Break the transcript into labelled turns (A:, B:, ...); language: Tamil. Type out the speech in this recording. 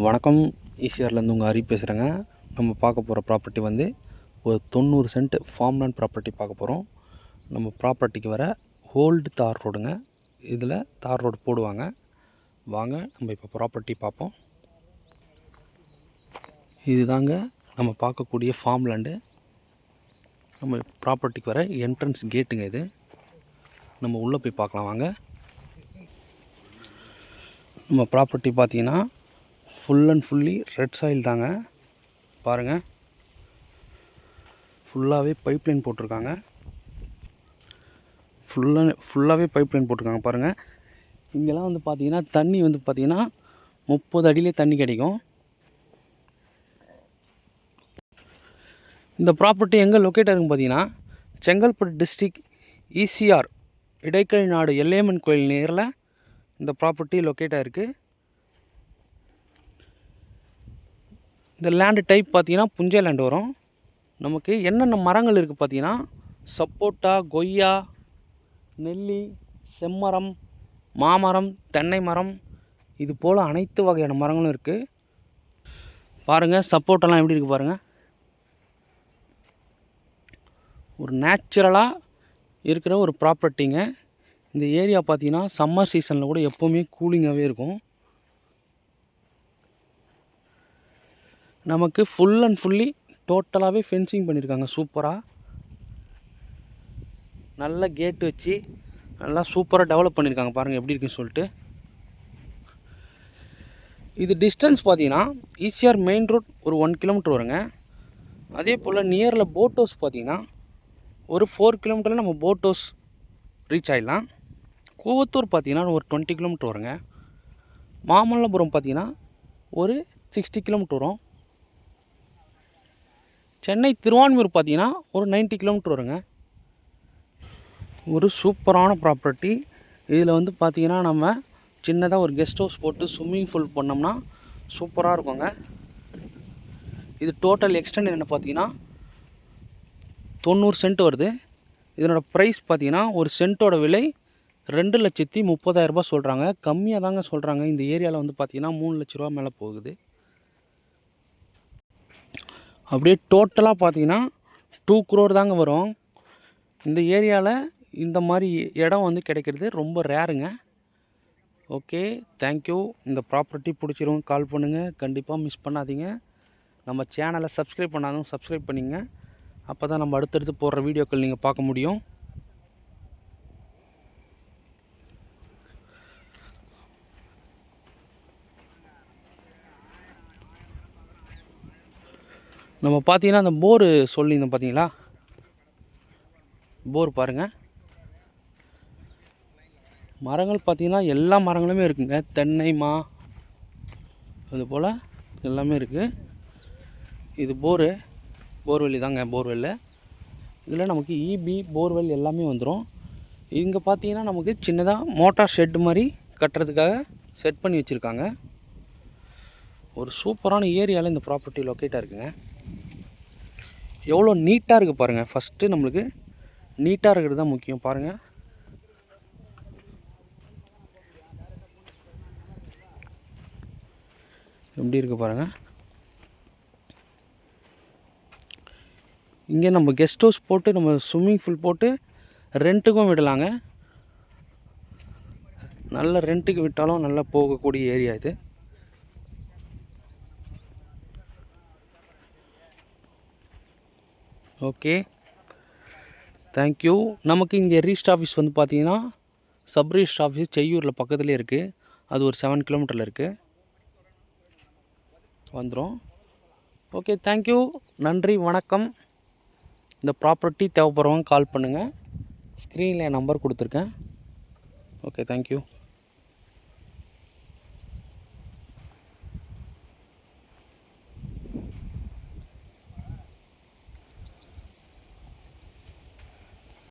A: வணக்கம். ஈசிஆர்லேருந்து உங்கள் ஹரி பேசுகிறேங்க. நம்ம பார்க்க போகிற ப்ராப்பர்ட்டி வந்து ஒரு 90 சென்ட் ஃபார்ம் லேண்ட் ப்ராப்பர்ட்டி பார்க்க போகிறோம். நம்ம ப்ராப்பர்ட்டிக்கு வர ஓல்டு தார் ரோடுங்க. இதில் தார் ரோடு போடுவாங்க. வாங்க நம்ம இப்போ ப்ராப்பர்ட்டி பார்ப்போம். இதுதாங்க நம்ம பார்க்கக்கூடிய ஃபார்ம் லேண்டு. நம்ம ப்ராப்பர்ட்டிக்கு வர என்ட்ரன்ஸ் கேட்டுங்க இது. நம்ம உள்ளே போய் பார்க்கலாம் வாங்க. நம்ம ப்ராப்பர்ட்டி பார்த்தீங்கன்னா full and fully red soil தாங்க. பாருங்கள், ஃபுல்லாகவே பைப்லைன் போட்டிருக்காங்க. ஃபுல்லாகவே பைப்லைன் போட்டிருக்காங்க பாருங்கள். இங்கெல்லாம் வந்து பார்த்திங்கன்னா தண்ணி வந்து பார்த்திங்கன்னா 30 அடியிலே தண்ணி கிடைக்கும். இந்த ப்ராப்பர்ட்டி எங்கே லொக்கேட் ஆகுதுன்னு பார்த்தீங்கன்னா செங்கல்பட்டு டிஸ்ட்ரிக் ஈசிஆர் இடைக்கல் நாடு எல்லையம்மன் கோயில் நேரில் இந்த ப்ராப்பர்ட்டி லொக்கேட் ஆகிருக்கு. இந்த லேண்டு டைப் பார்த்திங்கன்னா புஞ்சை லேண்டு வரும். நமக்கு என்னென்ன மரங்கள் இருக்குது பார்த்திங்கன்னா சப்போட்டா, கொய்யா, நெல்லி, செம்மரம், மாமரம், தென்னை மரம், இது போல் அனைத்து வகையான மரங்களும் இருக்குது. பாருங்கள் சப்போட்டாலாம் எப்படி இருக்குது பாருங்கள். ஒரு நேச்சுரலாக இருக்கிற ஒரு ப்ராப்பர்ட்டிங்க. இந்த ஏரியா பார்த்திங்கன்னா சம்மர் சீசனில் கூட எப்போவுமே கூலிங்காகவே இருக்கும். நமக்கு ஃபுல் அண்ட் ஃபுல்லி டோட்டலாகவே ஃபென்சிங் பண்ணியிருக்காங்க சூப்பராக. நல்ல கேட்டு வச்சு நல்லா சூப்பராக டெவலப் பண்ணியிருக்காங்க பாருங்கள் எப்படி இருக்குன்னு சொல்லிட்டு. இது டிஸ்டன்ஸ் பார்த்தீங்கன்னா ஈசிஆர் மெயின் ரோட் ஒரு 1 கிலோமீட்டர் வருங்க. அதே போல் நியரில் போட் ஹவுஸ் பார்த்தீங்கன்னா ஒரு 4 கிலோமீட்டரில் நம்ம போட் ஹவுஸ் ரீச் ஆகிடலாம். கூவத்தூர் பார்த்தீங்கன்னா ஒரு 20 கிலோமீட்டர் வருங்க. மாமல்லபுரம் பார்த்தீங்கன்னா ஒரு 60 கிலோமீட்டர் வரும். சென்னை திருவான்மியூர் பார்த்தீங்கன்னா ஒரு 90 கிலோமீட்டர் வருங்க. ஒரு சூப்பரான ப்ராப்பர்ட்டி. இதில் வந்து பார்த்திங்கன்னா நம்ம சின்னதாக ஒரு கெஸ்ட் ஹவுஸ் போட்டு ஸ்விம்மிங் பூல் பண்ணோம்னா சூப்பராக இருக்குங்க. இது டோட்டல் எக்ஸ்டெண்ட் என்ன பார்த்தீங்கன்னா 90 சென்ட் வருது. இதனோட ப்ரைஸ் பார்த்திங்கன்னா ஒரு சென்ட்டோட விலை 2,30,000 ரூபாய் சொல்கிறாங்க. கம்மியாக தாங்க சொல்கிறாங்க. இந்த ஏரியாவில் வந்து பார்த்திங்கன்னா 3 லட்ச ரூபா மேலே போகுது. அப்படியே டோட்டலாக பார்த்தீங்கன்னா 2 crore தாங்க வரும். இந்த ஏரியாவில் இந்த மாதிரி இடம் வந்து கிடைக்கிறது ரொம்ப ரேருங்க. Okay, thank you. இந்த ப்ராப்பர்ட்டி பிடிச்சிரும் கால் பண்ணுங்கள். கண்டிப்பாக மிஸ் பண்ணாதீங்க. நம்ம சேனலை சப்ஸ்கிரைப் பண்ணாலும் சப்ஸ்கிரைப் பண்ணிங்க. அப்போ தான் நம்ம அடுத்தடுத்து போடுற வீடியோக்கள் நீங்கள் பார்க்க முடியும். நம்ம பார்த்தீங்கன்னா அந்த போரு சொல்லியிருந்தோம் பார்த்தீங்களா, போர் பாருங்கள். மரங்கள் பார்த்திங்கன்னா எல்லா மரங்களுமே இருக்குங்க. தென்னை, மா, அது போல் எல்லாமே இருக்குது. இது போர்வெல்லி தாங்க. போர்வெல்ல இதில் நமக்கு இபி போர்வெல் எல்லாமே வந்துடும். இங்கே பார்த்தீங்கன்னா நமக்கு சின்னதாக மோட்டார் ஷெட்டு மாதிரி கட்டுறதுக்காக செட் பண்ணி வச்சுருக்காங்க. ஒரு சூப்பரான ஏரியாவில் இந்த ப்ராப்பர்ட்டி லொக்கேட்டாக இருக்குங்க. எவ்வளோ நீட்டாக இருக்குது பாருங்கள். ஃபஸ்ட்டு நம்மளுக்கு நீட்டாக இருக்கிறது தான் முக்கியம். பாருங்கள், எப்படி இருக்குது பாருங்கள். இங்கே நம்ம கெஸ்ட் ஹவுஸ் போட்டு நம்ம ஸ்விம்மிங் பூல் போட்டு ரெண்ட்டுக்கும் விடலாங்க. நல்ல ரெண்ட்டுக்கு விட்டாலும் நல்லா போகக்கூடிய ஏரியா இது. Okay, thank you. நமக்கு இங்கே ரிஜிஸ்டர் ஆஃபீஸ் வந்து பார்த்திங்கன்னா சப் ரிஜிஸ்டர் ஆஃபீஸ் செய்யூரில் பக்கத்துலேயே இருக்குது. அது ஒரு 7 கிலோமீட்டரில் இருக்குது. வந்துடும். Okay, thank you. நன்றி, வணக்கம். இந்த ப்ராப்பர்ட்டி தேவைப்படுறவங்க கால் பண்ணுங்கள். ஸ்க்ரீனில் என் நம்பர் கொடுத்துருக்கேன். Okay, thank you.